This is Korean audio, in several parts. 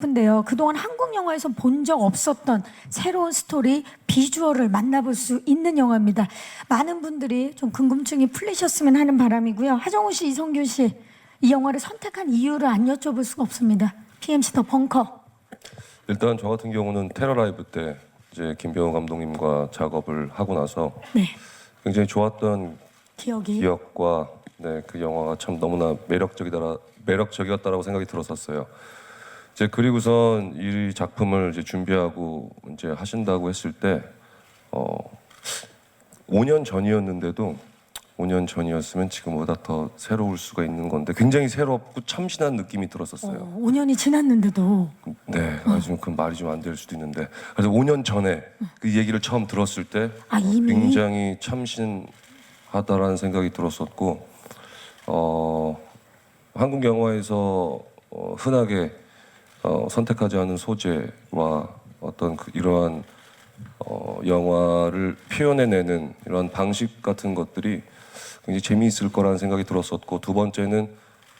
근데요, 그동안 한국 영화에서 본 적 없었던 새로운 스토리, 비주얼을 만나볼 수 있는 영화입니다. 많은 분들이 좀 궁금증이 풀리셨으면 하는 바람이고요. 하정우 씨, 이성균 씨, 이 영화를 선택한 이유를 안 여쭤볼 수가 없습니다. PMC 더 벙커. 일단 저 같은 경우는 테러 라이브 때 이제 김병호 감독님과 작업을 하고 나서 네, 굉장히 좋았던 기억과 그 영화가 참 너무나 매력적이었다라고 생각이 들었었어요. 이제 그리고선 이 작품을 이제 준비하고 이제 하신다고 했을 때 5년 전이었는데도 5년 전이었으면 지금보다 더 새로울 수가 있는 건데 굉장히 새롭고 참신한 느낌이 들었었어요. 5년이 지났는데도 네, 지금 그 말이 좀 안 될 수도 있는데 그래서 5년 전에 그 얘기를 처음 들었을 때 이미? 굉장히 참신하다라는 생각이 들었었고 한국 영화에서 흔하게 선택하지 않은 소재와 어떤 이러한 영화를 표현해내는 이런 방식 같은 것들이 굉장히 재미있을 거라는 생각이 들었었고, 두 번째는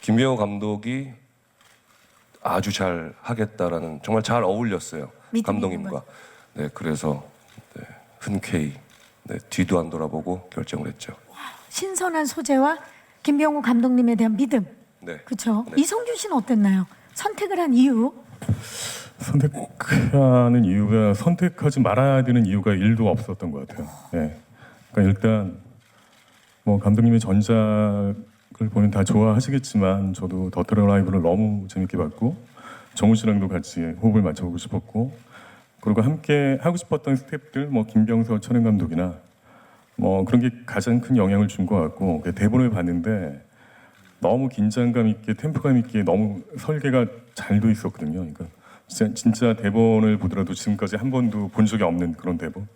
김병호 감독이 아주 잘 하겠다라는, 정말 잘 어울렸어요, 감독님과. 네, 그래서 흔쾌히 뒤도 안 돌아보고 결정을 했죠. 신선한 소재와 김병호 감독님에 대한 믿음. 네. 그렇죠. 네. 이성균 씨는 어땠나요? 선택을 한 이유? 선택하는 이유가 선택하지 말아야 되는 이유가 1도 없었던 것 같아요. 네. 그러니까 일단 뭐 감독님의 전작을 보면 다 좋아하시겠지만 저도 더 테러 라이브를 너무 재밌게 봤고 정우 씨랑도 같이 호흡을 맞춰보고 싶었고, 그리고 함께 하고 싶었던 스태프들 뭐 김병서 촬영 감독이나 뭐 그런 게 가장 큰 영향을 준 것 같고, 대본을 봤는데 너무 긴장감 있게 템포감 있게 너무 설계가 잘 돼 있었거든요. 그러니까 진짜 대본을 보더라도 지금까지 한 번도 본 적이 없는 그런 대본.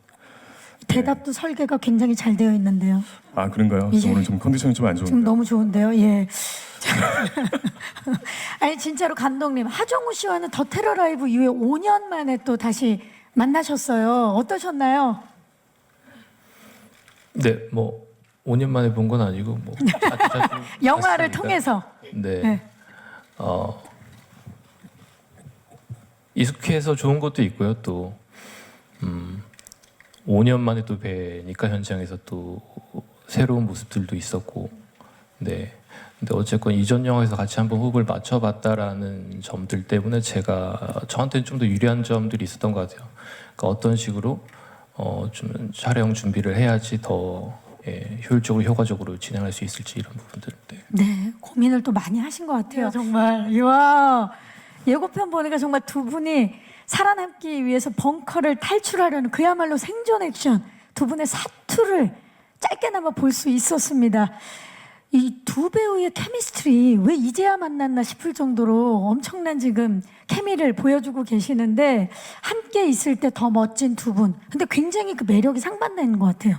대답도 설계가 굉장히 잘 되어 있는데요. 아, 그런가요? 예. 오늘 좀 컨디션이 좀 안 좋은데. 지금 너무 좋은데요. 예. 아니 진짜로 감독님, 하정우 씨와는 더 테러 라이브 이후에 5년 만에 또 다시 만나셨어요. 어떠셨나요? 네, 뭐 5년 만에 본 건 아니고 뭐 자주 영화를 봤습니다. 통해서. 네. 네. 익숙해서 좋은 것도 있고요. 또 5년 만에 또 뵈니까 현장에서 또 새로운 모습들도 있었고, 네. 근데 어쨌건 이전 영화에서 같이 한번 호흡을 맞춰봤다라는 점들 때문에 저한테는 좀 더 유리한 점들이 있었던 것 같아요. 그러니까 어떤 식으로 좀 촬영 준비를 해야지 더 효율적으로 효과적으로 진행할 수 있을지, 이런 부분들. 네, 고민을 또 많이 하신 것 같아요. 정말. 이야, 예고편 보니까 정말 두 분이 살아남기 위해서 벙커를 탈출하려는 그야말로 생존 액션, 두 분의 사투를 짧게나마 볼 수 있었습니다. 이 두 배우의 케미스트리 왜 이제야 만났나 싶을 정도로 엄청난 지금 케미를 보여주고 계시는데, 함께 있을 때 더 멋진 두 분. 근데 굉장히 그 매력이 상반되는 것 같아요.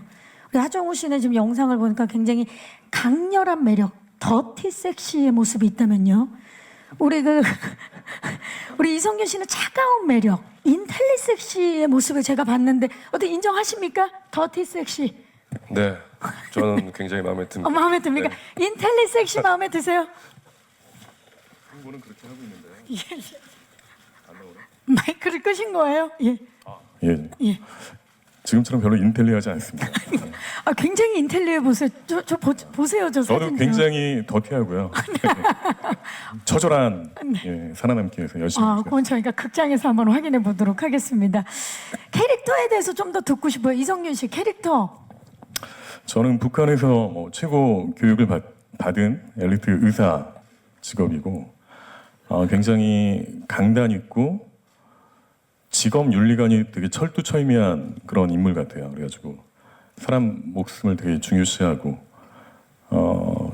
우리 하정우 씨는 지금 영상을 보니까 굉장히 강렬한 매력, 더티 섹시의 모습이 있다면요, 우리 이성균 씨는 차가운 매력, 인텔리 섹시의 모습을 제가 봤는데 어떻게 인정하십니까? 더티 섹시. 네, 저는 굉장히 마음에 듭니다. 마음에 듭니까? 네. 인텔리 섹시 마음에 드세요? 한국은 그렇게 하고 있는데요. 마이크를 끄신 거예요? 예. 예. 예. 지금처럼 별로 인텔리하지 않습니다. 굉장히 인텔리해 보세요. 보세요, 저 사진. 저도 굉장히 더티하고요. 처절한 살아남기 위해서 열심히 합니다. 그건 저희가 극장에서 한번 확인해 보도록 하겠습니다. 캐릭터에 대해서 좀 더 듣고 싶어요. 이성균 씨 캐릭터. 저는 북한에서 최고 교육을 받은 엘리트 의사 직업이고, 굉장히 강단 있고 직업 윤리관이 되게 철두철미한 그런 인물 같아요. 그래가지고 사람 목숨을 되게 중요시하고,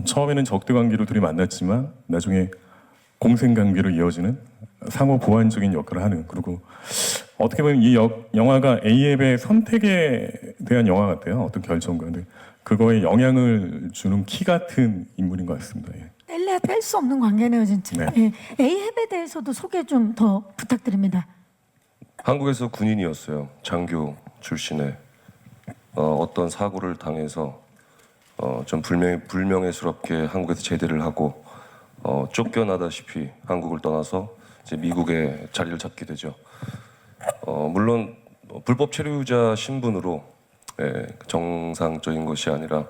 처음에는 적대 관계로 둘이 만났지만 나중에 공생 관계로 이어지는 상호 보완적인 역할을 하는, 그리고 어떻게 보면 이 영화가 A앱의 선택에 대한 영화 같아요. 어떤 결정과. 근데 그거에 영향을 주는 키 같은 인물인 것 같습니다. 예. 뗄래야 뗄 수 없는 관계네요, 진짜. 네. 예. A앱에 대해서도 소개 좀 더 부탁드립니다. 한국에서 군인이었어요. 장교 출신의 어떤 사고를 당해서 좀 불명예스럽게 한국에서 제대를 하고 쫓겨나다시피 한국을 떠나서 이제 미국에 자리를 잡게 되죠. 물론 불법 체류자 신분으로 정상적인 것이 아니라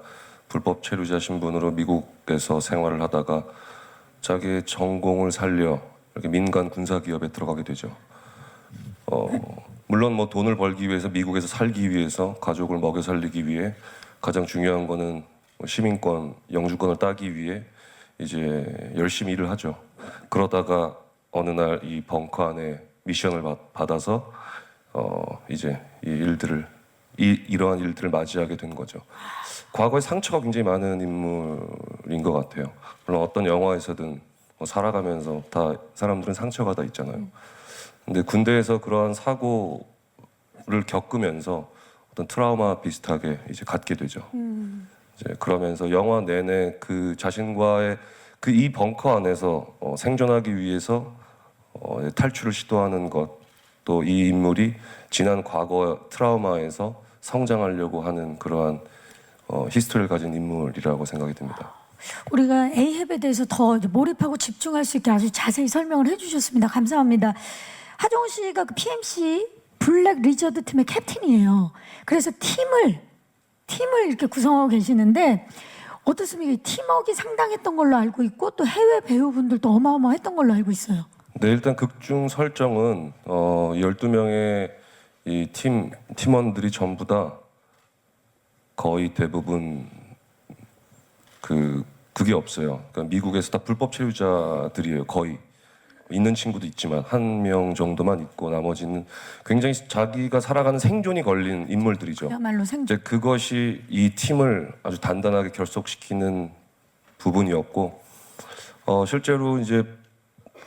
불법 체류자 신분으로 미국에서 생활을 하다가 자기의 전공을 살려 이렇게 민간 군사 기업에 들어가게 되죠. 물론 뭐 돈을 벌기 위해서 미국에서 살기 위해서 가족을 먹여 살리기 위해 가장 중요한 거는 시민권, 영주권을 따기 위해 이제 열심히 일을 하죠. 그러다가 어느 날 이 벙커 안에 미션을 받아서 이제 이러한 일들을 맞이하게 된 거죠. 과거에 상처가 굉장히 많은 인물인 것 같아요. 물론 어떤 영화에서든 뭐 살아가면서 다 사람들은 상처가 다 있잖아요. 근데 군대에서 그러한 사고를 겪으면서 어떤 트라우마 비슷하게 이제 갖게 되죠. 이제 그러면서 영화 내내 그 자신과의 그 이 벙커 안에서 생존하기 위해서 탈출을 시도하는 것, 또 이 인물이 지난 과거 트라우마에서 성장하려고 하는 그러한 히스토리를 가진 인물이라고 생각이 듭니다. 우리가 에이헵에 대해서 더 이제 몰입하고 집중할 수 있게 아주 자세히 설명을 해주셨습니다. 감사합니다. 하정우 씨가 그 PMC 블랙 리저드 팀의 캡틴이에요. 그래서 팀을 이렇게 구성하고 계시는데 어떻습니까? 팀워크가 상당했던 걸로 알고 있고 또 해외 배우분들도 어마어마했던 걸로 알고 있어요. 네, 일단 극중 설정은 12명의 이 팀원들이 전부 다 거의 대부분 그게 없어요. 그러니까 미국에서 다 불법 체류자들이에요. 거의 있는 친구도 있지만 한 명 정도만 있고 나머지는 굉장히 자기가 살아가는 생존이 걸린 인물들이죠. 그야말로 생존. 이제 그것이 이 팀을 아주 단단하게 결속시키는 부분이었고 실제로 이제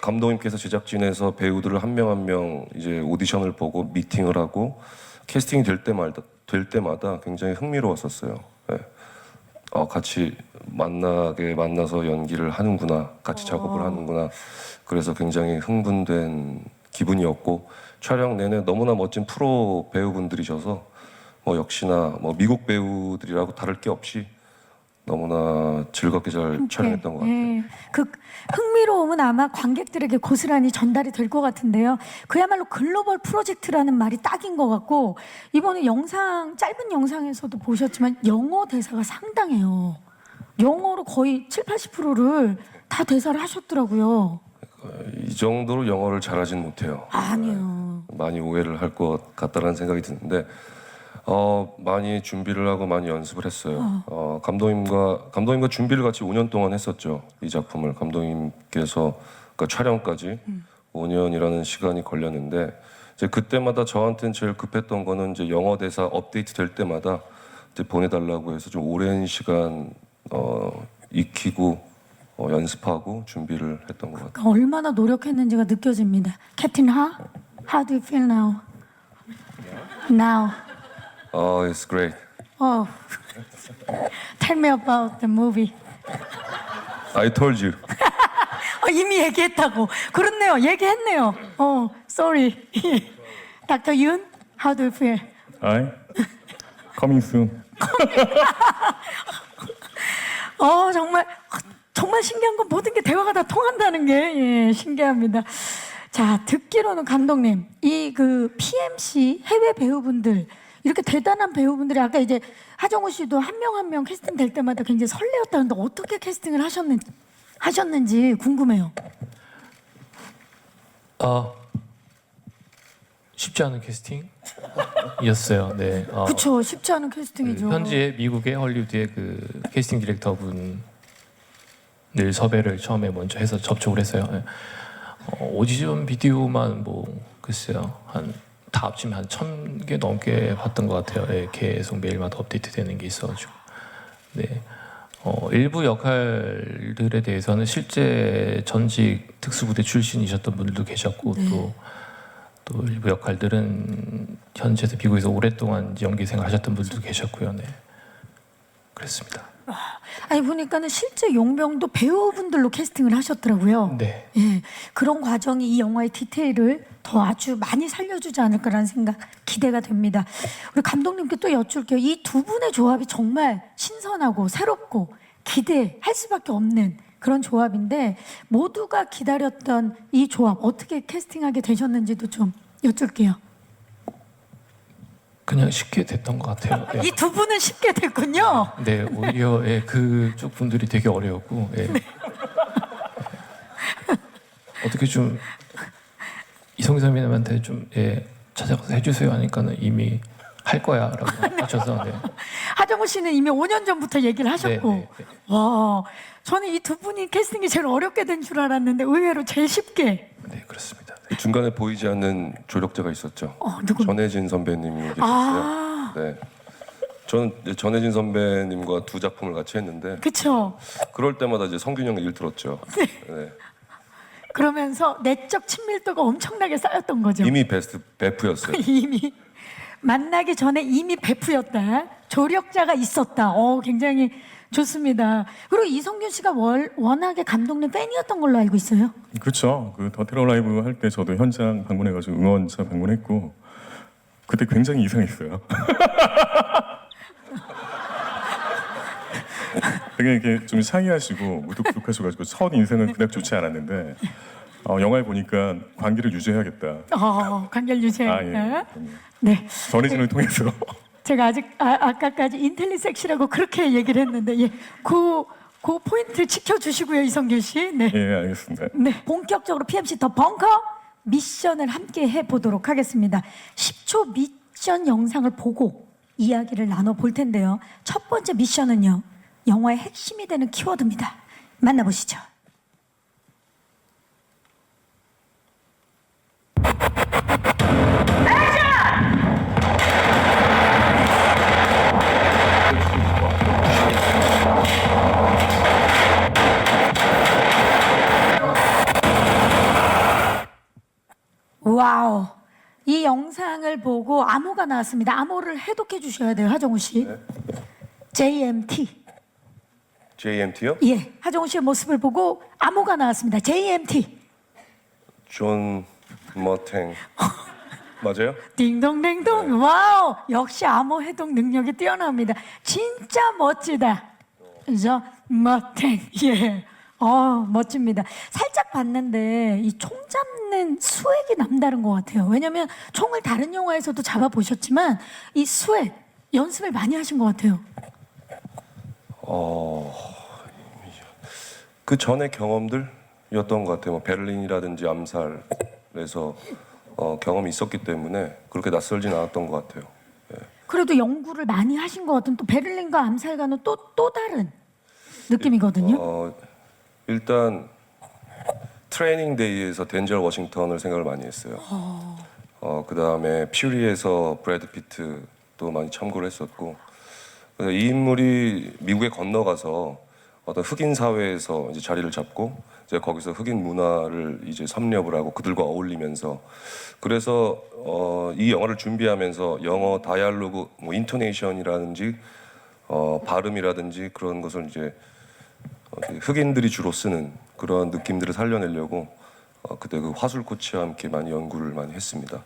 감독님께서 제작진에서 배우들을 한 명 한 명 이제 오디션을 보고 미팅을 하고 캐스팅이 될 때마다 굉장히 흥미로웠었어요. 네. 같이 만나서 연기를 하는구나, 같이 작업을 하는구나. 그래서 굉장히 흥분된 기분이었고 촬영 내내 너무나 멋진 프로 배우분들이셔서 역시나 미국 배우들이라고 다를 게 없이 너무나 즐겁게 잘 촬영했던 것 같아요. 예. 그 흥미로움은 아마 관객들에게 고스란히 전달이 될 것 같은데요. 그야말로 글로벌 프로젝트라는 말이 딱인 것 같고 이번에 짧은 영상에서도 보셨지만 영어 대사가 상당해요. 영어로 거의 70~80%를 다 대사를 하셨더라고요. 이 정도로 영어를 잘하진 못해요. 아니요. 많이 오해를 할 것 같다는 생각이 드는데 많이 준비를 하고 많이 연습을 했어요. 감독님과 준비를 같이 5년 동안 했었죠. 이 작품을 감독님께서 그러니까 촬영까지 5년이라는 시간이 걸렸는데 이제 그때마다 저한테는 제일 급했던 거는 이제 영어 대사 업데이트 될 때마다 이제 보내달라고 해서 좀 오랜 시간 익히고 연습하고 준비를 했던 것 같아요. 그러니까 얼마나 노력했는지가 느껴집니다. 캡틴 how do you feel now? Now. It's great. Tell me about the movie. I told you. 이미 얘기했다고. 그렇네요. 얘기했네요. Sorry. Dr. Yoon, how do you feel? Coming soon. 정말 신기한 건 모든 게 대화가 다 통한다는 게 신기합니다. 자, 듣기로는 감독님, 이 그 PMC 해외 배우분들 이렇게 대단한 배우분들이 아까 이제 하정우 씨도 한 명 한 명 캐스팅 될 때마다 굉장히 설레었다는데 어떻게 캐스팅을 하셨는지 궁금해요. 쉽지 않은 캐스팅이었어요. 네. 그렇죠. 쉽지 않은 캐스팅이죠. 현지의 미국의 헐리우드의 그 캐스팅 디렉터분을 섭외를 처음에 먼저 해서 접촉을 했어요. 네. 오디션 비디오만 글쎄요 다 합치면 한 1,000개 넘게 봤던 것 같아요. 네, 계속 매일마다 업데이트되는 게 있어가지고. 네. 일부 역할들에 대해서는 실제 전직 특수부대 출신이셨던 분들도 계셨고 네. 또 일부 역할들은 현지에서 미국에서 오랫동안 연기 생활하셨던 분들도 계셨고요. 네. 그랬습니다. 아니 보니까는 실제 용병도 배우분들로 캐스팅을 하셨더라고요. 네. 예, 그런 과정이 이 영화의 디테일을 더 아주 많이 살려주지 않을까라는 생각 기대가 됩니다. 우리 감독님께 또 여쭐게요. 이 두 분의 조합이 정말 신선하고 새롭고 기대할 수밖에 없는 그런 조합인데 모두가 기다렸던 이 조합 어떻게 캐스팅하게 되셨는지도 좀 여쭐게요. 그냥 쉽게 됐던 것 같아요. 예. 이 두 분은 쉽게 됐군요. 네, 오히려 예, 그쪽 분들이 되게 어려웠고 예. 어떻게 좀 이성기 선배님한테 좀 예, 찾아가서 해주세요 하니까는 이미 할 거야라고 하셔서 네. 하정우 씨는 이미 5년 전부터 얘기를 하셨고 네, 네, 와 저는 이 두 분이 캐스팅이 제일 어렵게 된 줄 알았는데 의외로 제일 쉽게 네, 그렇습니다. 네. 그 중간에 보이지 않는 조력자가 있었죠. 누구? 전혜진 선배님이 계셨어요. 아 네. 저는 이제 전혜진 선배님과 두 작품을 같이 했는데 그쵸. 그럴 때마다 이제 성균 형 일 들었죠. 네. 그러면서 내적 친밀도가 엄청나게 쌓였던 거죠. 이미 베스트 베프였어요. 이미 만나기 전에 이미 베프였다. 조력자가 있었다. 굉장히 좋습니다. 그리고 이성균 씨가 워낙에 감독님 팬이었던 걸로 알고 있어요. 그렇죠. 그 더 테러 라이브 할 때 저도 현장 방문해가지고 응원차 방문했고 그때 굉장히 이상했어요. 되게 이렇게 좀 샤이하시고 무뚝뚝하셔가지고 첫 인상은 그닥 좋지 않았는데 영화를 보니까 관계를 유지해야겠다. 관계를 유지해. 아, 예. 네. 전혜진을 통해서 제가 아까까지 인텔리 섹시라고 그렇게 얘기를 했는데 그 포인트 지켜주시고요, 이성균 씨. 네. 예, 알겠습니다. 네. 본격적으로 PMC 더 벙커 미션을 함께 해보도록 하겠습니다. 10초 미션 영상을 보고 이야기를 나눠볼 텐데요. 첫 번째 미션은요. 영화의 핵심이 되는 키워드입니다. 만나보시죠. 와우. 이 영상을 보고 암호가 나왔습니다. 암호를 해독해 주셔야 돼요, 하정우 씨. 네. JMT. JMT요? 예, 하정우 씨의 모습을 보고 암호가 나왔습니다. JMT. 존 머탱 맞아요? 딩동댕동. 와우. 역시 암호 해독 능력이 뛰어납니다. 진짜 멋지다. 그죠? 머탱. 예. 멋집니다. 살짝 봤는데 이 총 잡는 수액이 남다른 것 같아요. 왜냐하면 총을 다른 영화에서도 잡아보셨지만 이 수액 연습을 많이 하신 것 같아요. 그 전의 경험들이었던 것 같아요. 뭐 베를린이라든지 암살에서 경험이 있었기 때문에 그렇게 낯설진 않았던 것 같아요. 그래도 연구를 많이 하신 것 같은 또 베를린과 암살과는 또 다른 느낌이거든요. 일단 트레이닝 데이에서 덴젤 워싱턴을 생각을 많이 했어요. 그 다음에 퓨리에서 브래드 피트도 많이 참고를 했었고 이 인물이 미국에 건너가서 어떤 흑인 사회에서 이제 자리를 잡고 이제 거기서 흑인 문화를 이제 섭렵을 하고 그들과 어울리면서 그래서 이 영화를 준비하면서 영어 다이알로그 뭐 인토네이션이라든지 발음이라든지 그런 것을 이제 흑인들이 주로 쓰는 그런 느낌들을 살려내려고 그때 그 화술 코치와 함께 많이 연구를 많이 했습니다.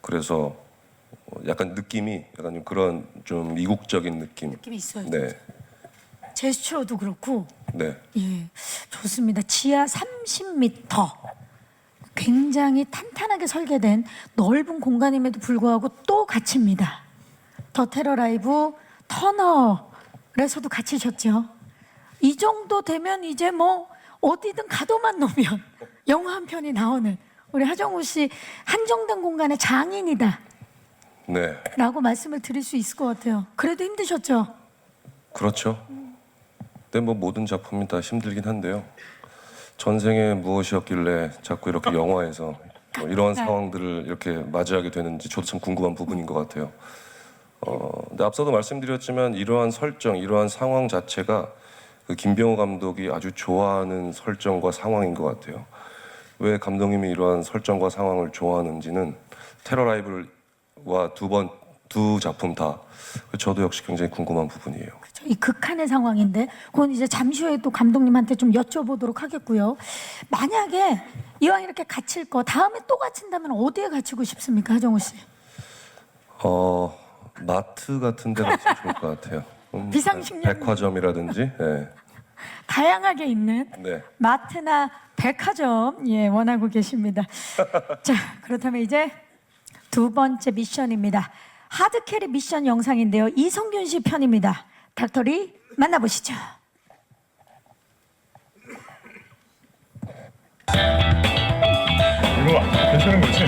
그래서 약간 느낌이 약간 좀 그런 좀 이국적인 느낌이 있어요. 네, 제스처도 그렇고. 네. 예, 좋습니다. 지하 30m. 굉장히 탄탄하게 설계된 넓은 공간임에도 불구하고 또 갇힙니다. 더 테러 라이브 터널에서도 갇히셨죠. 이 정도 되면 이제 뭐 어디든 가둬만 놓으면 영화 한 편이 나오는 우리 하정우 씨 한정된 공간의 장인이다. 네, 라고 말씀을 드릴 수 있을 것 같아요. 그래도 힘드셨죠? 그렇죠. 근데 뭐 모든 작품이 다 힘들긴 한데요. 전생에 무엇이었길래 자꾸 이렇게 영화에서 뭐 이러한 상황들을 이렇게 맞이하게 되는지 저도 참 궁금한 부분인 것 같아요. 근데 앞서도 말씀드렸지만 이러한 설정, 이러한 상황 자체가 그 김병호 감독이 아주 좋아하는 설정과 상황인 것 같아요. 왜 감독님이 이러한 설정과 상황을 좋아하는지는 테러 라이브와 두 작품 다 저도 역시 굉장히 궁금한 부분이에요. 그렇죠. 이 극한의 상황인데 그건 이제 잠시 후에 또 감독님한테 좀 여쭤보도록 하겠고요. 만약에 이왕 이렇게 갇힐 거 다음에 또 갇힌다면 어디에 갇히고 싶습니까, 하정우 씨? 마트 같은 데 가면 좋을 것 같아요. 비상식량. 백화점이라든지. 네. 다양하게 있는 네. 마트나 백화점 예 원하고 계십니다. 자 그렇다면 이제 두 번째 미션입니다. 하드캐리 미션 영상인데요. 이성균 씨 편입니다. 닥터리 만나보시죠. 이거 괜찮은 거지?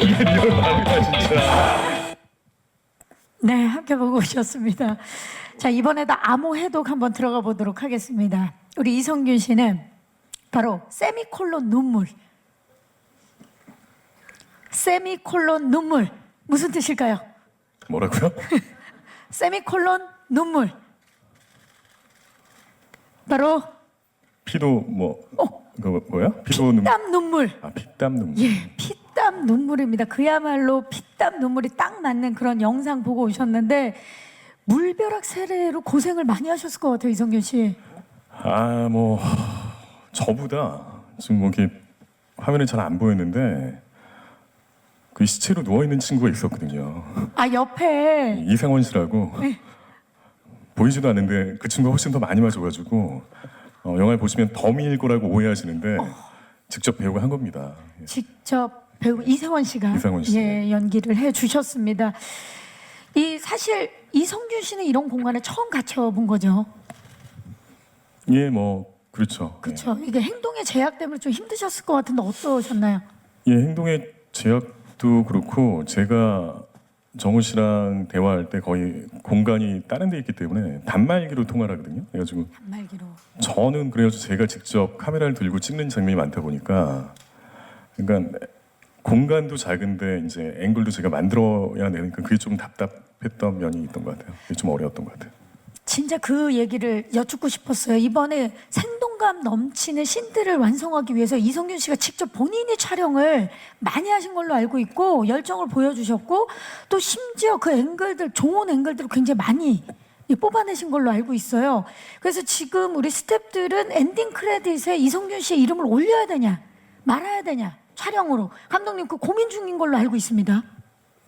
이게 리얼 마음이다 진짜. 네, 함께 보고 오셨습니다. 자, 이번에도 암호 해독 한번 들어가 보도록 하겠습니다. 우리 이성균 씨는 바로 세미콜론 눈물. 세미콜론 눈물. 무슨 뜻일까요? 뭐라고요? 세미콜론 눈물. 바로 피도 뭐 그거 뭐야? 피도 눈물. 피땀 눈물. 아 피땀 눈물. 예, 피땀 눈물입니다. 그야말로 피땀 눈물이 딱 맞는 그런 영상 보고 오셨는데 물벼락 세례로 고생을 많이 하셨을 것 같아요, 이성균 씨. 아 뭐 저보다 지금 뭐 이렇게 화면에 잘 안 보였는데 그 시체로 누워 있는 친구가 있었거든요. 아, 옆에 이상원 씨라고 네. 보이지도 않는데 그 친구가 훨씬 더 많이 맞아가지고 영화를 보시면 덤일 거라고 오해하시는데 직접 배우가 한 겁니다. 예. 직접 배우 이세원 씨가 이상원 씨. 예, 연기를 해 주셨습니다. 이 사실 이성균 씨는 이런 공간에 처음 갇혀 본 거죠. 예, 뭐 그렇죠. 그렇죠. 이게 행동의 제약 때문에 좀 힘드셨을 것 같은데 어떠셨나요? 예, 행동의 제약도 그렇고 제가 정우 씨랑 대화할 때 거의 공간이 다른 데 있기 때문에 단말기로 통화를 하거든요. 그래가지고 단말기로. 저는 그래가지고 제가 직접 카메라를 들고 찍는 장면이 많다 보니까 그러니까 공간도 작은데 이제 앵글도 제가 만들어야 되니까 그게 좀 답답했던 면이 있던 것 같아요. 그게 좀 어려웠던 것 같아요. 진짜 그 얘기를 여쭙고 싶었어요. 이번에 생동감 넘치는 씬들을 완성하기 위해서 이성균 씨가 직접 본인이 촬영을 많이 하신 걸로 알고 있고 열정을 보여주셨고 또 심지어 그 앵글들 좋은 앵글들을 굉장히 많이 뽑아내신 걸로 알고 있어요. 그래서 지금 우리 스태프들은 엔딩 크레딧에 이성균 씨의 이름을 올려야 되냐 말아야 되냐 촬영으로 감독님 그 고민 중인 걸로 알고 있습니다.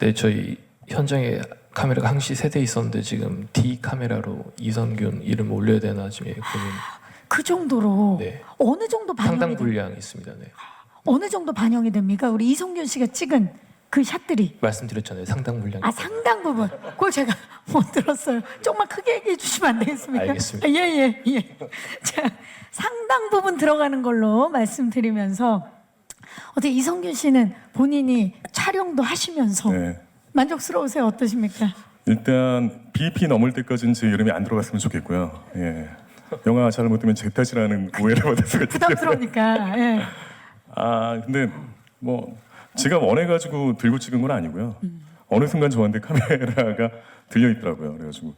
네, 저희 현장에 카메라가 항시 3대 있었는데 지금 D 카메라로 이성균 이름 올려야 되나 지금 고민. 그 정도로 네. 어느 정도 반영이 상당 됩니까? 분량이 있습니다. 네. 어느 정도 반영이 됩니까? 우리 이성균 씨가 찍은 그 샷들이. 말씀드렸잖아요. 상당 분량. 아 상당 부분. 그걸 제가 못 들었어요. 조금만 크게 얘기해 주시면 안 되겠습니까? 알겠습니다. 예예 예. 자 상당 부분 들어가는 걸로 말씀드리면서 어떻게 이성균 씨는 본인이 촬영도 하시면서 네. 만족스러우세요? 어떠십니까? 일단 BP 넘을 때까지는 제 이름이 안 들어갔으면 좋겠고요. 예. 영화 잘 못되면 제 탓이라는 오해를 받을 수가 있기 때문에. 부담스러우니까. 예. 아 근데 뭐 제가 원해가지고 들고 찍은 건 아니고요. 어느 순간 저한테 카메라가 들려 있더라고요. 그래가지고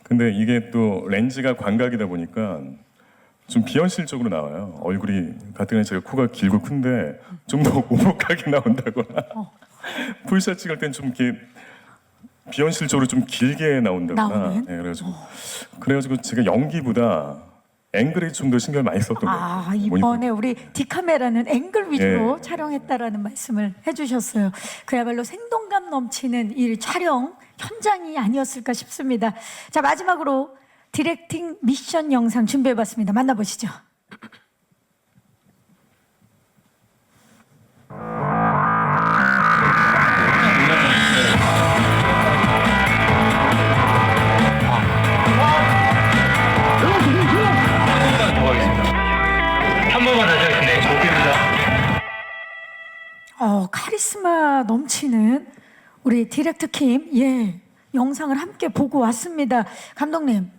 근데 이게 또 렌즈가 광각이다 보니까 좀 비현실적으로 나와요. 얼굴이 가뜩이나 제가 코가 길고 큰데 좀 더 오목하게 나온다거나 풀샷 찍을 땐 좀 이렇게 비현실적으로 좀 길게 나온다거나. 나오는? 네, 그래가지고 제가 연기보다 앵글에 좀 더 신경을 많이 썼던 것 아 같아요. 이번에 우리 디카메라는 앵글 위주로 예. 촬영했다라는 말씀을 해주셨어요. 그야말로 생동감 넘치는 이 촬영 현장이 아니었을까 싶습니다. 자 마지막으로 디렉팅 미션 영상 준비해봤습니다. 만나보시죠. 한 번만 다시 하겠습니다. 좋습니다. 카리스마 넘치는 우리 디렉터 킴, 예, 영상을 함께 보고 왔습니다. 감독님,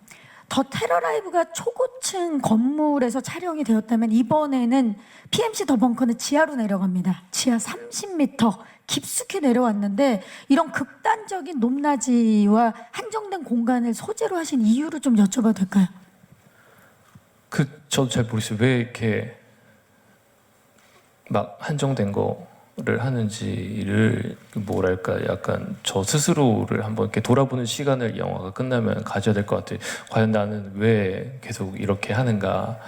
더 테러 라이브가 초고층 건물에서 촬영이 되었다면 이번에는 PMC 더 벙커는 지하로 내려갑니다. 지하 30m 깊숙이 내려왔는데 이런 극단적인 높낮이와 한정된 공간을 소재로 하신 이유를 좀 여쭤봐도 될까요? 저도 잘 모르겠어요. 왜 이렇게 막 한정된 거를 하는지를 뭐랄까 약간 저 스스로를 한번 이렇게 돌아보는 시간을 영화가 끝나면 가져야 될 것 같아요. 과연 나는 왜 계속 이렇게 하는가?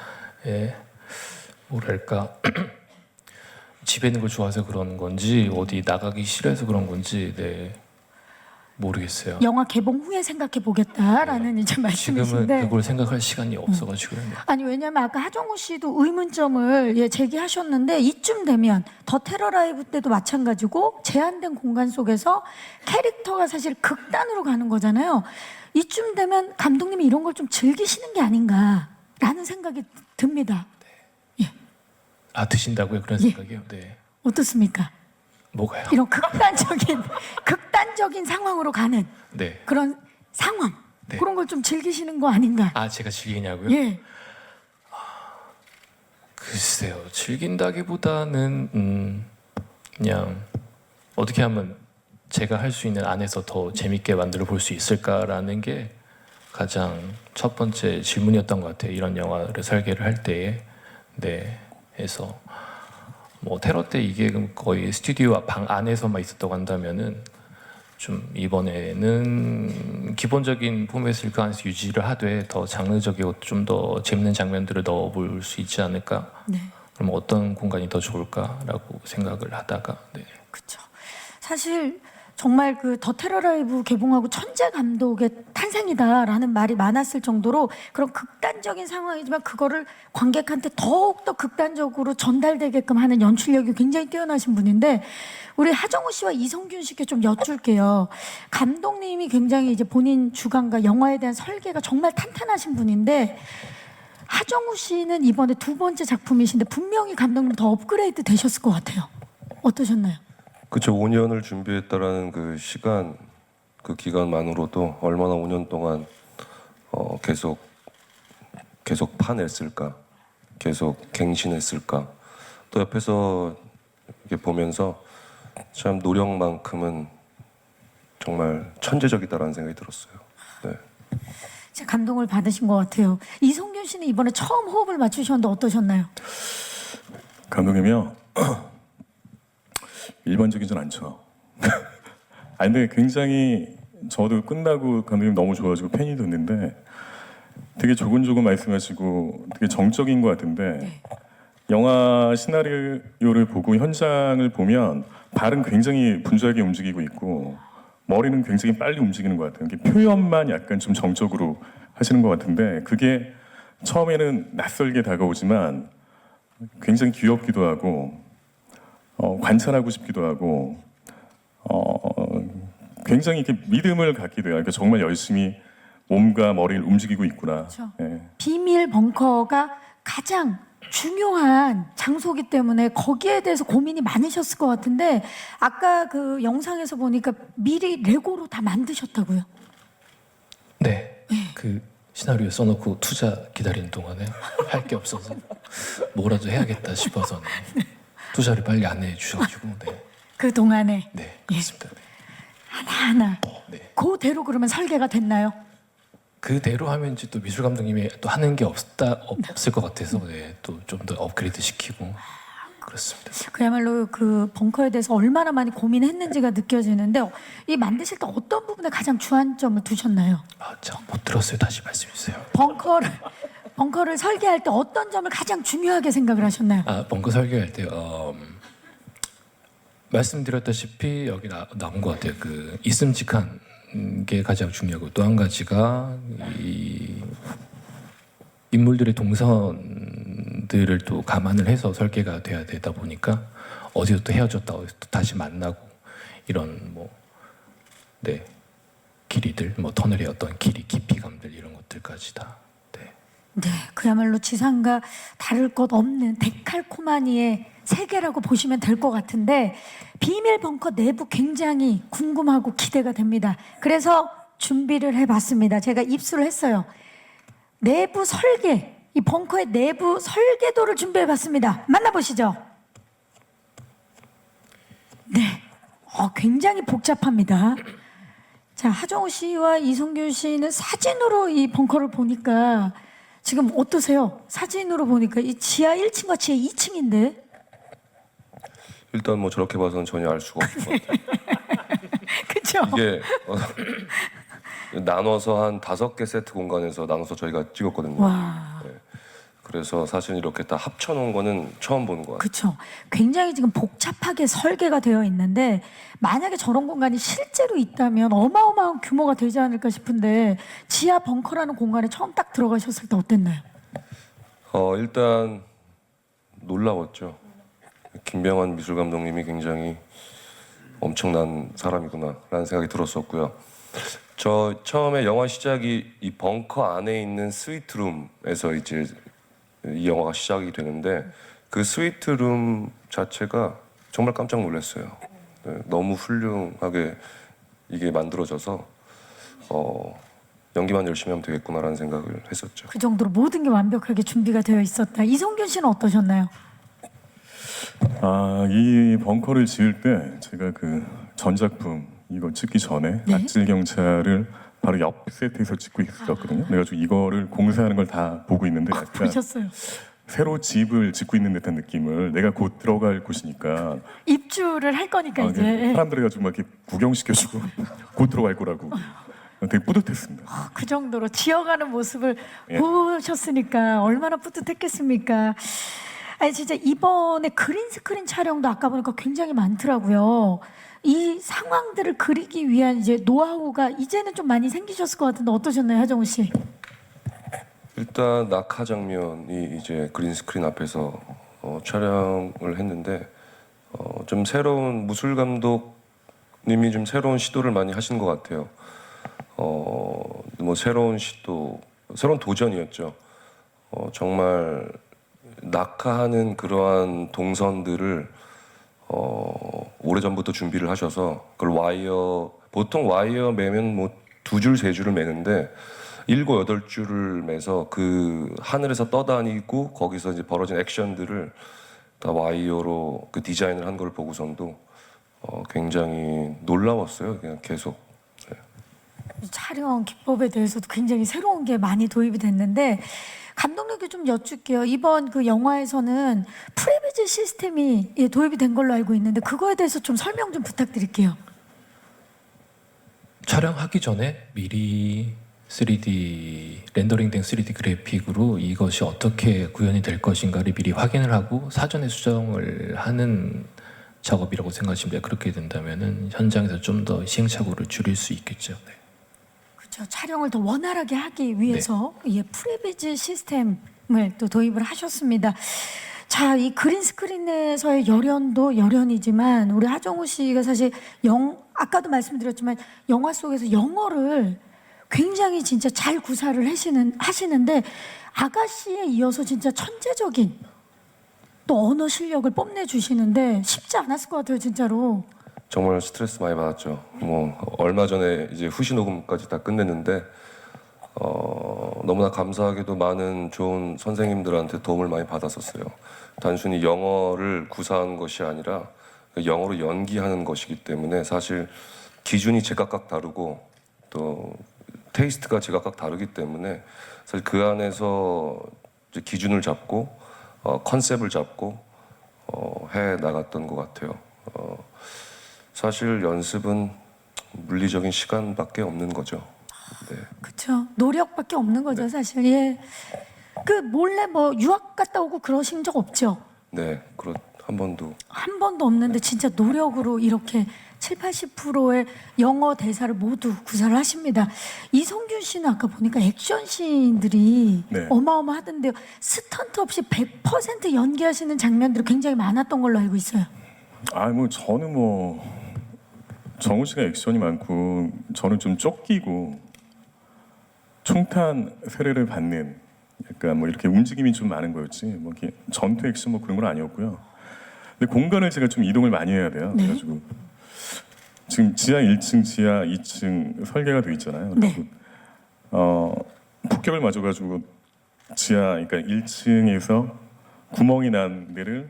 예, 뭐랄까 집에 있는 걸 좋아해서 그런 건지 어디 나가기 싫어서 그런 건지 네 모르겠어요. 영화 개봉 후에 생각해 보겠다라는 이제 지금은 말씀이신데. 그걸 생각할 시간이 없어가지고요. 네. 아니 왜냐면 아까 하정우 씨도 의문점을 제기하셨는데 이쯤 되면 더 테러 라이브 때도 마찬가지고 제한된 공간 속에서 캐릭터가 사실 극단으로 가는 거잖아요. 이쯤 되면 감독님이 이런 걸 좀 즐기시는 게 아닌가라는 생각이 듭니다. 아 드신다고요? 그런 예. 생각이요? 네. 어떻습니까? 뭐가요? 이런 극단적인 상황으로 가는 네. 그런 상황 네. 그런 걸 좀 즐기시는 거 아닌가? 아 제가 즐기냐고요? 예. 글쎄요. 즐긴다기보다는 그냥 어떻게 하면 제가 할 수 있는 안에서 더 재밌게 만들어 볼 수 있을까라는 게 가장 첫 번째 질문이었던 것 같아요. 이런 영화를 설계를 할 때에. 네. 해서 뭐 테러 때 이게 거의 스튜디오 방 안에서만 있었다고 한다면은 좀 이번에는 기본적인 포맷을 그 안에서 유지를 하되 더 장르적이고 좀 더 재밌는 장면들을 넣어볼 수 있지 않을까? 네. 그럼 어떤 공간이 더 좋을까라고 생각을 하다가 네. 그렇죠. 사실 정말 그 더 테러 라이브 개봉하고 천재 감독의 탄생이다라는 말이 많았을 정도로 그런 극단적인 상황이지만 그거를 관객한테 더욱더 극단적으로 전달되게끔 하는 연출력이 굉장히 뛰어나신 분인데 우리 하정우 씨와 이성균 씨께 좀 여쭐게요. 감독님이 굉장히 이제 본인 주관과 영화에 대한 설계가 정말 탄탄하신 분인데 하정우 씨는 이번에 두 번째 작품이신데 분명히 감독님 더 업그레이드 되셨을 것 같아요. 어떠셨나요? 그쵸. 5년을 준비했다라는 그 시간, 그 기간만으로도 얼마나 5년 동안 계속 파냈을까, 계속 갱신했을까. 또 옆에서 이렇게 보면서 참 노력만큼은 정말 천재적이다라는 생각이 들었어요. 네. 진짜 감동을 받으신 것 같아요. 이성균 씨는 이번에 처음 호흡을 맞추셨는데 어떠셨나요? 감독님이요. 일반적이진 않죠. 아 근데 굉장히 저도 끝나고 감독님 너무 좋아가지고 팬이 됐는데 되게 조근조근 말씀하시고 되게 정적인 것 같은데 영화 시나리오를 보고 현장을 보면 발은 굉장히 분주하게 움직이고 있고 머리는 굉장히 빨리 움직이는 것 같아요. 이게 표현만 약간 좀 정적으로 하시는 것 같은데 그게 처음에는 낯설게 다가오지만 굉장히 귀엽기도 하고 관찰하고 싶기도 하고 굉장히 이렇게 믿음을 갖게 돼요. 그러니까 정말 열심히 몸과 머리를 움직이고 있구나. 그렇죠. 예. 비밀 벙커가 가장 중요한 장소기 때문에 거기에 대해서 고민이 많으셨을 것 같은데 아까 그 영상에서 보니까 미리 레고로 다 만드셨다고요? 네. 그 시나리오 써놓고 투자 기다리는 동안에 할 게 없어서 뭐라도 해야겠다 싶어서는 투자를 빨리 안 해주셔가지고 네. 그 동안에 네 그렇습니다. 네. 하나하나 네. 그대로 그러면 설계가 됐나요? 그대로 하면 이제 또 미술 감독님이 또 하는 게 없을 것 같아서 네, 또 좀 더 업그레이드 시키고 그렇습니다. 그야말로 그 벙커에 대해서 얼마나 많이 고민했는지가 느껴지는데 이 만드실 때 어떤 부분에 가장 주안점을 두셨나요? 아, 저 못 들었어요. 다시 말씀해 주세요. 벙커를 설계할 때 어떤 점을 가장 중요하게 생각을 하셨나요? 아, 벙커 설계할 때 말씀드렸다시피 여기 나온 것 같아요. 그 있음직한 게 가장 중요하고 또 한 가지가 이 인물들의 동선들을 또 감안을 해서 설계가 돼야 되다 보니까 어디서 또 헤어졌다 어디서 또 다시 만나고 이런 네 길이들 터널의 어떤 길이 깊이감들 이런 것들까지 다 네. 네, 그야말로 지상과 다를 것 없는 데칼코마니의 세계라고 보시면 될 것 같은데 비밀 벙커 내부 굉장히 궁금하고 기대가 됩니다. 그래서 준비를 해봤습니다. 제가 입수를 했어요. 내부 설계, 이 벙커의 내부 설계도를 준비해봤습니다. 만나보시죠. 네, 굉장히 복잡합니다. 자, 하정우 씨와 이성균 씨는 사진으로 이 벙커를 보니까 지금 어떠세요? 사진으로 보니까 이 지하 1층과 지하 2층인데 일단 뭐 저렇게 봐서는 전혀 알 수가 없을 것 같아요. 그렇죠? 이게 나눠서 한 5개 세트 공간에서 나눠서 저희가 찍었거든요. 와, 그래서 사실 이렇게 다 합쳐놓은 거는 처음 보는 것 같아요. 그렇죠. 굉장히 지금 복잡하게 설계가 되어 있는데 만약에 저런 공간이 실제로 있다면 어마어마한 규모가 되지 않을까 싶은데 지하 벙커라는 공간에 처음 딱 들어가셨을 때 어땠나요? 일단 놀라웠죠. 김병완 미술 감독님이 굉장히 엄청난 사람이구나라는 생각이 들었었고요. 저 처음에 영화 시작이 이 벙커 안에 있는 스위트룸에서 이제 이 영화가 시작이 되는데 그 스위트룸 자체가 정말 깜짝 놀랐어요. 네, 너무 훌륭하게 이게 만들어져서 연기만 열심히 하면 되겠구나라는 생각을 했었죠. 그 정도로 모든 게 완벽하게 준비가 되어 있었다. 이성균 씨는 어떠셨나요? 이 벙커를 지을 때 제가 그 전작품 이거 찍기 전에 네? 아찔 경찰을 바로 옆 세트에서 찍고 있었거든요. 그래가지고 이거를 공사하는 걸 다 보고 있는데 약간 보셨어요? 새로 집을 짓고 있는 듯한 느낌을 내가 곧 들어갈 곳이니까 입주를 할 거니까 이제 사람들 해가지고 막 이렇게 구경시켜주고 곧 들어갈 거라고 되게 뿌듯했습니다. 그 정도로 지어가는 모습을 예. 보셨으니까 얼마나 뿌듯했겠습니까? 아니 진짜 이번에 그린 스크린 촬영도 아까 보니까 굉장히 많더라고요. 이 상황들을 그리기 위한 이제 노하우가 이제는 좀 많이 생기셨을 것 같은데 어떠셨나요, 하정우 씨? 일단 낙하 장면이 이제 그린 스크린 앞에서 촬영을 했는데 좀 새로운 무술 감독님이 좀 새로운 시도를 많이 하신 것 같아요. 뭐 새로운 시도, 새로운 도전이었죠. 정말 낙하하는 그러한 동선들을 오래전부터 준비를 하셔서 그걸 보통 와이어 매면 뭐 2줄, 3줄을 매는데 7, 8줄을 매서 그 하늘에서 떠다니고 거기서 이제 벌어진 액션들을 다 와이어로 그 디자인을 한 걸 보고선도 굉장히 놀라웠어요. 그냥 계속. 네. 촬영 기법에 대해서도 굉장히 새로운 게 많이 도입이 됐는데 감독님께 좀 여쭐게요. 이번 그 영화에서는 프리비즈 시스템이 도입이 된 걸로 알고 있는데 그거에 대해서 좀 설명 좀 부탁드릴게요. 촬영하기 전에 미리 3D 렌더링된 3D 그래픽으로 이것이 어떻게 구현이 될 것인가를 미리 확인을 하고 사전에 수정을 하는 작업이라고 생각하시면 돼요. 그렇게 된다면은 현장에서 좀 더 시행착오를 줄일 수 있겠죠. 네. 그렇죠. 촬영을 더 원활하게 하기 위해서 프리비즈 시스템을 또 도입을 하셨습니다. 자, 이 그린 스크린에서의 열연도 열연이지만 우리 하정우 씨가 사실 아까도 말씀드렸지만 영화 속에서 영어를 굉장히 진짜 잘 구사를 하시는데 아가씨에 이어서 진짜 천재적인 또 언어 실력을 뽐내주시는데 쉽지 않았을 것 같아요, 진짜로. 정말 스트레스 많이 받았죠. 뭐 얼마 전에 이제 후시 녹음까지 다 끝냈는데 너무나 감사하게도 많은 좋은 선생님들한테 도움을 많이 받았었어요. 단순히 영어를 구사하는 것이 아니라 영어로 연기하는 것이기 때문에 사실 기준이 제각각 다르고 또 테이스트가 제각각 다르기 때문에 사실 그 안에서 이제 기준을 잡고 컨셉을 잡고 해 나갔던 것 같아요. 사실 연습은 물리적인 시간밖에 없는 거죠. 네. 그렇죠. 노력밖에 없는 거죠, 사실. 예. 그 몰래 뭐 유학 갔다 오고 그러신 적 없죠? 네, 한 번도. 한 번도 없는데 진짜 노력으로 이렇게 70~80%의 영어 대사를 모두 구사를 하십니다. 이성균 씨는 아까 보니까 액션 씬들이 네. 어마어마하던데요. 스턴트 없이 100% 연기하시는 장면들이 굉장히 많았던 걸로 알고 있어요. 저는 정우 씨가 액션이 많고 저는 좀 쫓기고 총탄 세례를 받는 약간 이렇게 움직임이 좀 많은 거였지 이렇게 전투 액션 그런 건 아니었고요. 근데 공간을 제가 좀 이동을 많이 해야 돼요. 네. 그래가지고 지금 지하 1층, 지하 2층 설계가 돼 있잖아요. 네. 폭격을 맞아가지고 그러니까 1층에서 구멍이 난 데를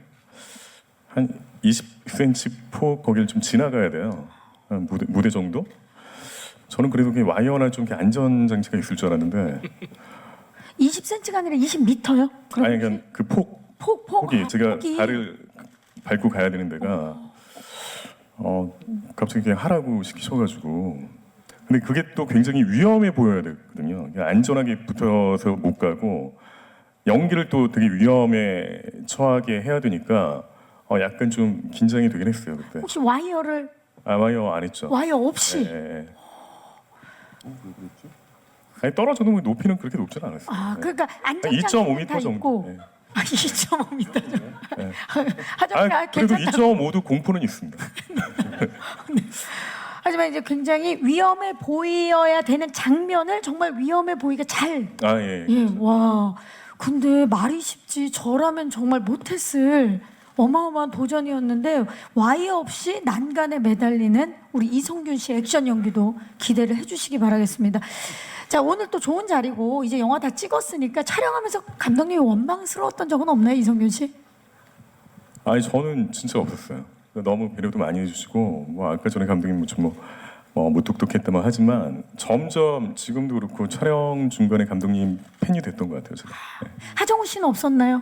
한 20cm 폭 거기를 좀 지나가야 돼요. 한 무대 정도? 저는 그래도 그 와이어나 좀 이렇게 안전 장치가 있을 줄 알았는데 20cm가 아니라 20m요? 아니 그냥 그 폭이 제가 폭이. 발을 밟고 가야 되는 데가 갑자기 그냥 하라고 시키셔가지고 근데 그게 또 굉장히 위험해 보여야 되거든요. 그냥 안전하게 붙어서 못 가고 연기를 또 되게 위험에 처하게 해야 되니까 약간 좀 긴장이 되긴 했어요 그때. 혹시 와이어를 와이어 안 했죠. 와이어 없이? 예. 아니 떨어져도 뭐 높이는 그렇게 높지는 않았어요. 아, 네. 그러니까 한 안전장치는 2.5m 다 정도. 있고. 네. 아, 2.5m 정도. 네. 하지만 그래도 괜찮다. 2.5도 공포는 있습니다. 하지만 이제 굉장히 위험해 보여야 되는 장면을 정말 위험해 보이게 잘. 예. 예, 와. 근데 말이 쉽지 저라면 정말 못했을 어마어마한 도전이었는데 와이어 없이 난간에 매달리는 우리 이성균 씨 액션 연기도 기대를 해주시기 바라겠습니다. 자, 오늘 또 좋은 자리고 이제 영화 다 찍었으니까 촬영하면서 감독님이 원망스러웠던 적은 없나요, 이성균 씨? 아니 저는 진짜 없었어요. 너무 배려도 많이 해주시고 뭐 아까 전에 감독님 좀 무뚝뚝했다만 하지만 점점 지금도 그렇고 촬영 중간에 감독님 팬이 됐던 것 같아요. 제가. 네. 하정우 씨는 없었나요?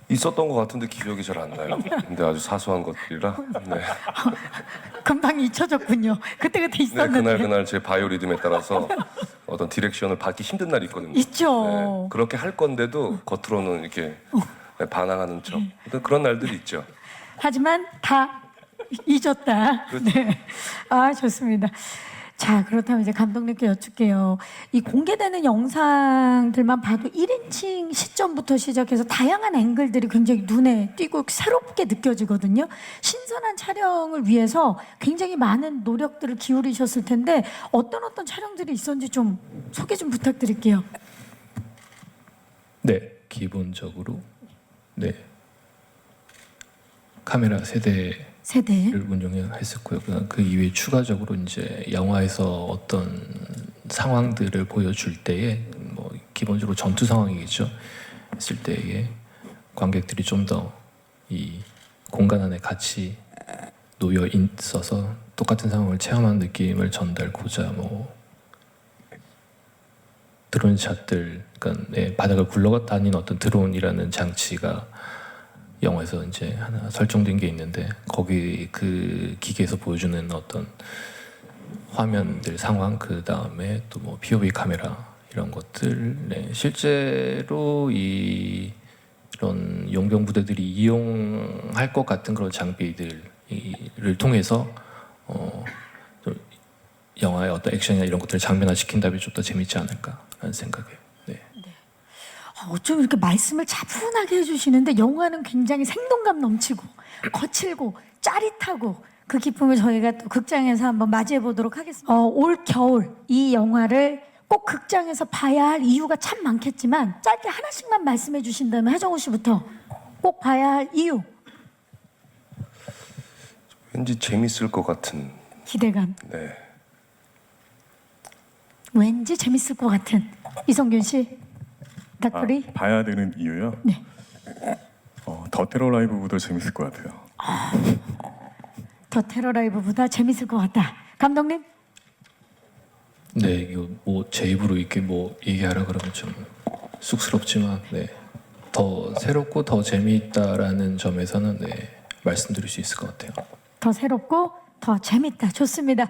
있었던 것 같은데 기억이 잘 안 나요. 근데 아주 사소한 것들이라. 네. 금방 잊혀졌군요. 그때그때 네, 있었는데. 그날 제 바이오 리듬에 따라서 어떤 디렉션을 받기 힘든 날이 있거든요. 있죠. 네, 그렇게 할 건데도 겉으로는 이렇게 네, 반항하는 척. 그런 날들이 있죠. 하지만 다 잊었다. 네. 아, 좋습니다. 자, 그렇다면 이제 감독님께 여쭙게요. 이 공개되는 영상들만 봐도 1인칭 시점부터 시작해서 다양한 앵글들이 굉장히 눈에 띄고 새롭게 느껴지거든요. 신선한 촬영을 위해서 굉장히 많은 노력들을 기울이셨을 텐데 어떤 촬영들이 있었는지 좀 소개 좀 부탁드릴게요. 네, 기본적으로 네 카메라 세대를 세대. 운영했었고요. 그 이외에 추가적으로 이제 영화에서 어떤 상황들을 보여줄 때에 뭐 기본적으로 전투 상황이겠죠. 했을 때에 관객들이 좀 더 이 공간 안에 같이 놓여 있어서 똑같은 상황을 체험하는 느낌을 전달고자 뭐 드론 샷들, 그러니까 바닥을 굴러다니는 어떤 드론이라는 장치가 영화에서 이제 하나 설정된 게 있는데 거기 그 기계에서 보여주는 어떤 화면들 상황 그 다음에 또 뭐 POV 카메라 이런 것들 실제로 이런 용병 부대들이 이용할 것 같은 그런 장비들을 통해서 좀 영화의 어떤 액션이나 이런 것들을 장면화 시킨다면 좀 더 재밌지 않을까라는 생각이에요. 네. 어쩜 이렇게 말씀을 차분하게 해주시는데 영화는 굉장히 생동감 넘치고 거칠고 짜릿하고 그 기쁨을 저희가 또 극장에서 한번 맞이해 보도록 하겠습니다. 올 겨울 이 영화를 꼭 극장에서 봐야 할 이유가 참 많겠지만 짧게 하나씩만 말씀해 주신다면 하정우 씨부터 꼭 봐야 할 이유. 왠지 재밌을 것 같은. 기대감. 네. 왠지 재밌을 것 같은 이성균 씨. 닥터리. 봐야 되는 이유요? 네. 더 테러 라이브보다 재밌을 것 같아요. 더 테러 라이브보다 재밌을 것 같다. 감독님. 네, 이거 뭐 제 입으로 이렇게 뭐 얘기하라 그러면 좀 쑥스럽지만 더 새롭고 더 재미있다라는 점에서는 말씀드릴 수 있을 것 같아요. 더 새롭고 더 재밌다. 좋습니다.